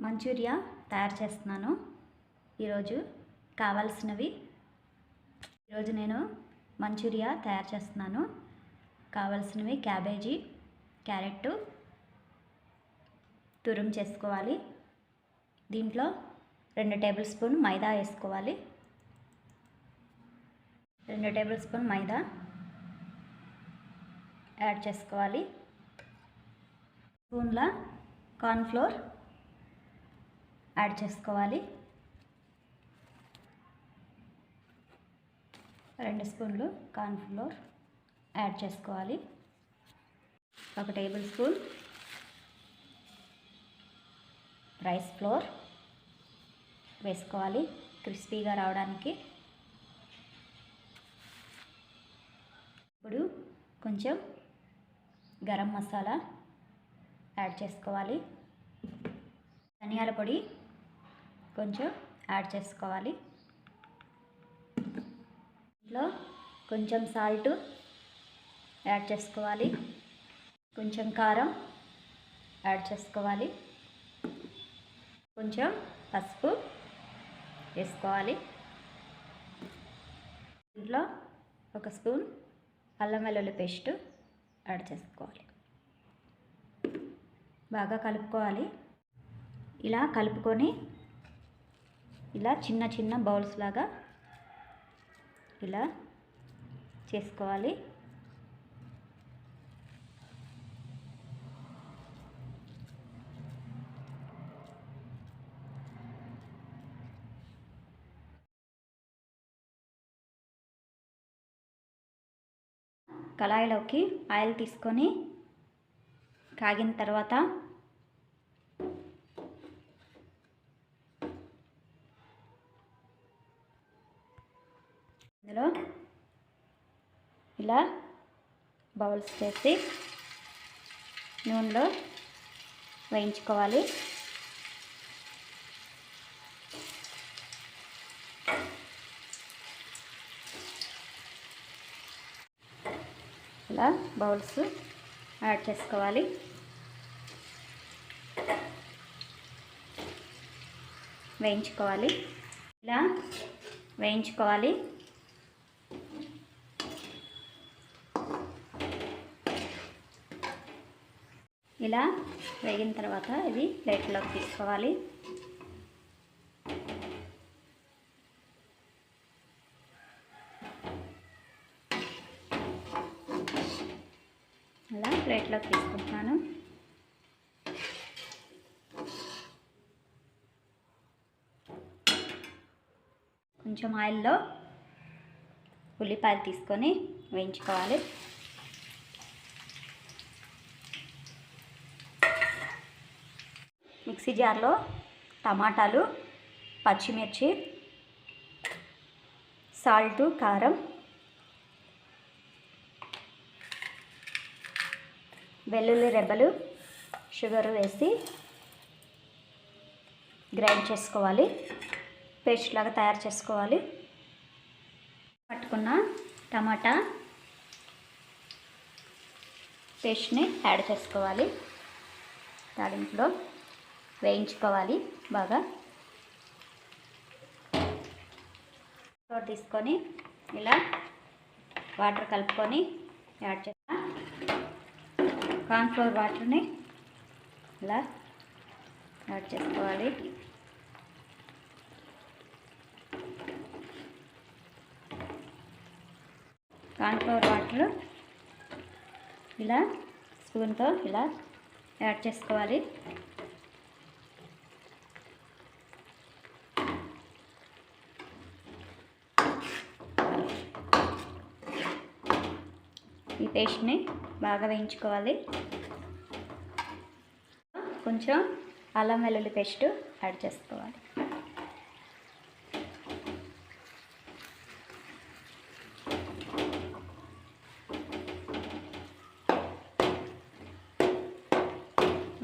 Manchuria తయారు చేస్తున్నాను. ఈరోజు కావాల్సినవి నేను మంచూరియా తయారు చేస్తున్నాను. కావాల్సినవి క్యాబేజీ, క్యారెట్ తురుము చేసుకోవాలి. దీంట్లో 2 టేబుల్ స్పూన్ మైదా వేసుకోవాలి. 2 టేబుల్ స్పూన్ మైదా యాడ్ చేసుకోవాలి. స్పూన్ల కార్న్ఫ్లోర్ యాడ్ చేసుకోవాలి. 2 స్పూన్లు కార్న్ఫ్లోర్ యాడ్ చేసుకోవాలి. 1 టేబుల్ స్పూన్ రైస్ ఫ్లోర్ వేసుకోవాలి క్రిస్పీగా రావడానికి. ఇప్పుడు కొంచెం గరం మసాలా యాడ్ చేసుకోవాలి. ధనియాల పొడి కొంచెం యాడ్ చేసుకోవాలి. ఇంట్లో కొంచెం సాల్ట్ యాడ్ చేసుకోవాలి. కొంచెం కారం యాడ్ చేసుకోవాలి. కొంచెం పసుపు వేసుకోవాలి. ఇంట్లో 1 స్పూన్ అల్లం వెల్లుల్లి పేస్ట్ యాడ్ చేసుకోవాలి. బాగా కలుపుకోవాలి. ఇలా కలుపుకొని ఇలా చిన్న చిన్న బౌల్స్ లాగా ఇలా చేసుకోవాలి. కళాయిలోకి ఆయిల్ తీసుకొని కాగిన తర్వాత ఇందులో ఇలా బౌల్స్ చేసి నూనెలో వేయించుకోవాలి. ఇలా బౌల్స్ యాడ్ చేసుకోవాలి. వేయించుకోవాలి. ఇలా వేయించుకోవాలి. ఇలా వేగిన తర్వాత ఇది ప్లేట్లోకి తీసుకోవాలి. ఇలా ప్లేట్లోకి తీసుకుంటున్నాను. కొంచెం ఆయిల్లో ఉల్లిపాయలు తీసుకొని వేయించుకోవాలి. మిక్సీ జార్లో టమాటాలు, పచ్చిమిర్చి, సాల్టు, కారం, వెల్లుల్లి రెబ్బలు, షుగర్ వేసి గ్రైండ్ చేసుకోవాలి. పేస్ట్ లాగా తయారు చేసుకోవాలి. పట్టుకున్న టమాటా పేస్ట్ని యాడ్ చేసుకోవాలి. తాలింపులో వేయించుకోవాలి. బాగా తీసుకొని ఇలా వాటర్ కలుపుకొని యాడ్ చేస్తా. కార్న్ఫ్లోర్ వాటర్ని ఇలా యాడ్ చేసుకోవాలి. కార్న్ఫ్లోర్ వాటర్ ఇలా స్పూన్తో ఇలా యాడ్ చేసుకోవాలి. ఈ పేస్ట్ని బాగా వేయించుకోవాలి. కొంచెం అల్లం వెల్లుల్లి పేస్ట్ యాడ్ చేసుకోవాలి.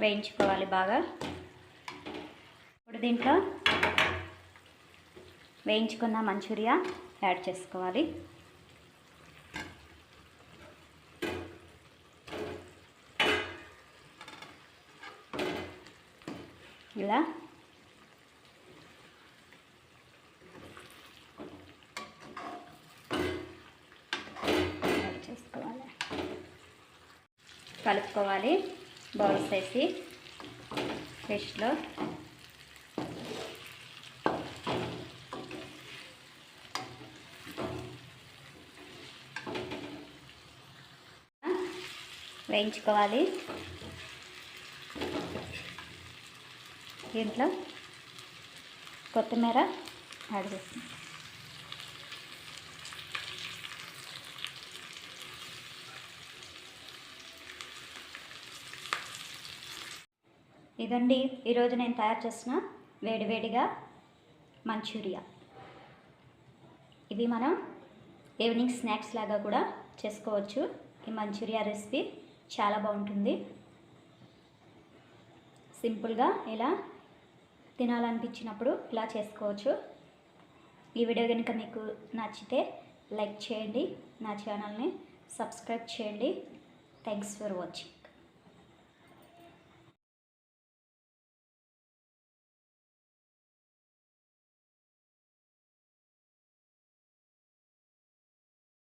వేయించుకోవాలి బాగా. ఇప్పుడు దీంట్లో వేయించుకున్న మంచూరియా యాడ్ చేసుకోవాలి. ఇలా కలుపుకోవాలి బౌల్స్ వేసి ఫిష్లో. వేయించుకోవాలి. దీంట్లో కొత్తిమీర యాడ్ చేస్తాం. ఇదండి ఈరోజు నేను తయారు చేసిన వేడివేడిగా మంచూరియా. ఇవి మనం ఈవినింగ్ స్నాక్స్ లాగా కూడా చేసుకోవచ్చు. ఈ మంచూరియా రెసిపీ చాలా బాగుంటుంది. సింపుల్గా ఇలా తినాలనిపించినప్పుడు ఇలా చేసుకోవచ్చు. ఈ వీడియో కనుక మీకు నచ్చితే లైక్ చేయండి, నా ఛానల్ని సబ్స్క్రైబ్ చేయండి. Thanks for watching.